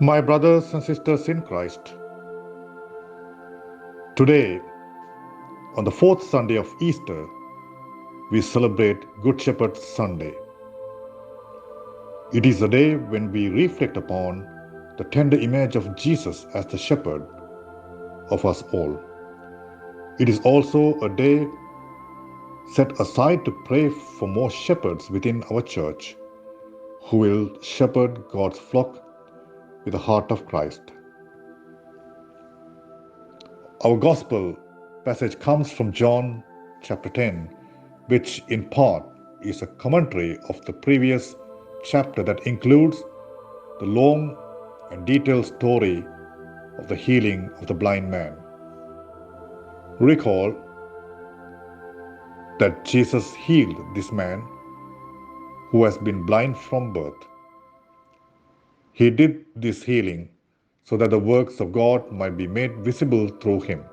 My brothers and sisters in Christ, today, on the fourth Sunday of Easter, we celebrate Good Shepherd Sunday. It is a day when we reflect upon the tender image of Jesus as the shepherd of us all. It is also a day set aside to pray for more shepherds within our church who will shepherd God's flock with the heart of Christ. Our gospel passage comes from John chapter 10, which in part is a commentary of the previous chapter that includes the long and detailed story of the healing of the blind man. Recall that Jesus healed this man who has been blind from birth. He did this healing so that the works of God might be made visible through him.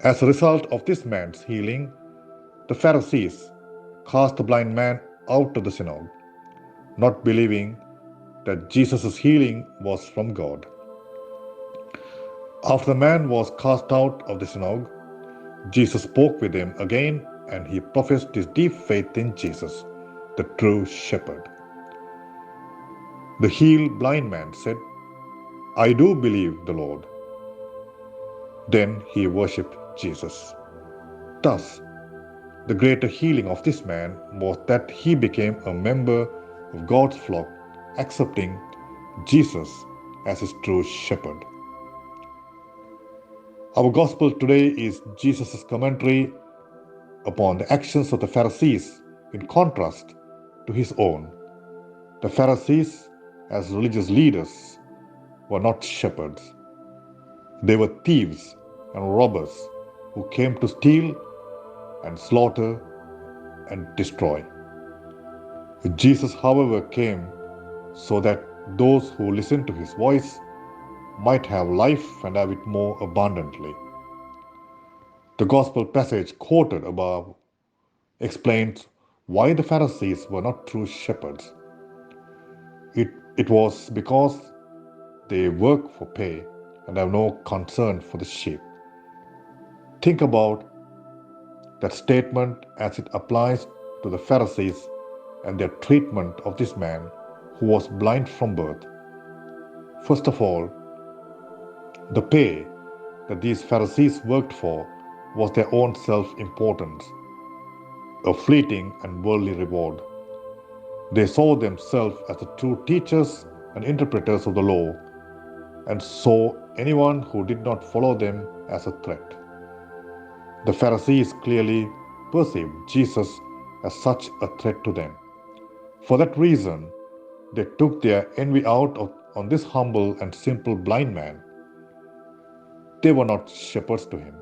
As a result of this man's healing, the Pharisees cast the blind man out of the synagogue, not believing that Jesus' healing was from God. After the man was cast out of the synagogue, Jesus spoke with him again and he professed his deep faith in Jesus, the true shepherd. The healed blind man said, "I do believe the Lord." Then he worshipped Jesus. Thus, the greater healing of this man was that he became a member of God's flock, accepting Jesus as his true shepherd. Our gospel today is Jesus' commentary upon the actions of the Pharisees in contrast to his own. The Pharisees, as religious leaders, were not shepherds. They were thieves and robbers who came to steal and slaughter and destroy. Jesus, however, came so that those who listen to his voice might have life and have it more abundantly. The gospel passage quoted above explains why the Pharisees were not true shepherds. It was because they work for pay and have no concern for the sheep. Think about that statement as it applies to the Pharisees and their treatment of this man who was blind from birth. First of all, the pay that these Pharisees worked for was their own self-importance, a fleeting and worldly reward. They saw themselves as the true teachers and interpreters of the law and saw anyone who did not follow them as a threat. The Pharisees clearly perceived Jesus as such a threat to them. For that reason, they took their envy out on this humble and simple blind man. They were not shepherds to him.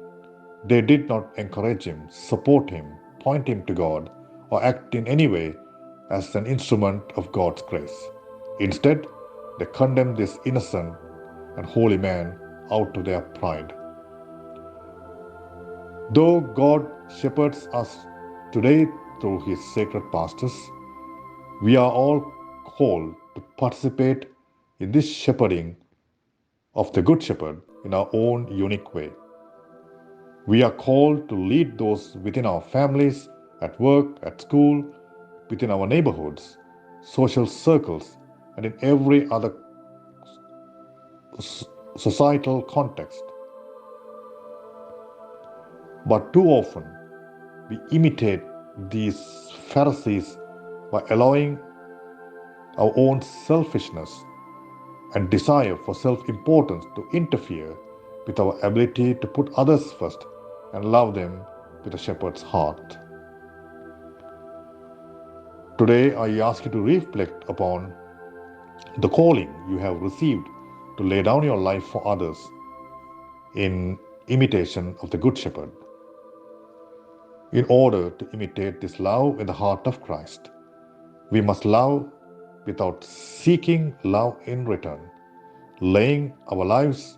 They did not encourage him, support him, point him to God, or act in any way as an instrument of God's grace. Instead, they condemned this innocent and holy man out of their pride. Though God shepherds us today through his sacred pastors, we are all called to participate in this shepherding of the Good Shepherd in our own unique way. We are called to lead those within our families, at work, at school, within our neighborhoods, social circles, and in every other societal context. But too often, we imitate these Pharisees by allowing our own selfishness and desire for self-importance to interfere with our ability to put others first and love them with a shepherd's heart. Today, I ask you to reflect upon the calling you have received to lay down your life for others in imitation of the Good Shepherd. In order to imitate this love in the heart of Christ, we must love without seeking love in return. Laying our lives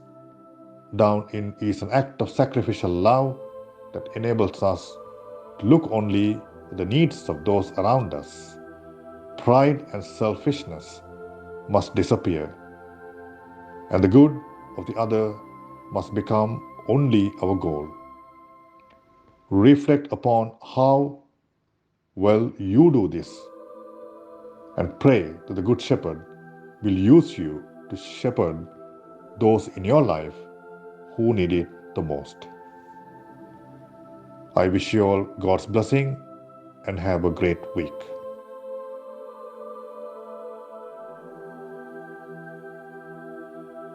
down is an act of sacrificial love that enables us to look only at the needs of those around us. Pride and selfishness must disappear, and the good of the other must become only our goal. Reflect upon how well you do this and pray that the Good Shepherd will use you to shepherd those in your life who need it the most. I wish you all God's blessing and have a great week.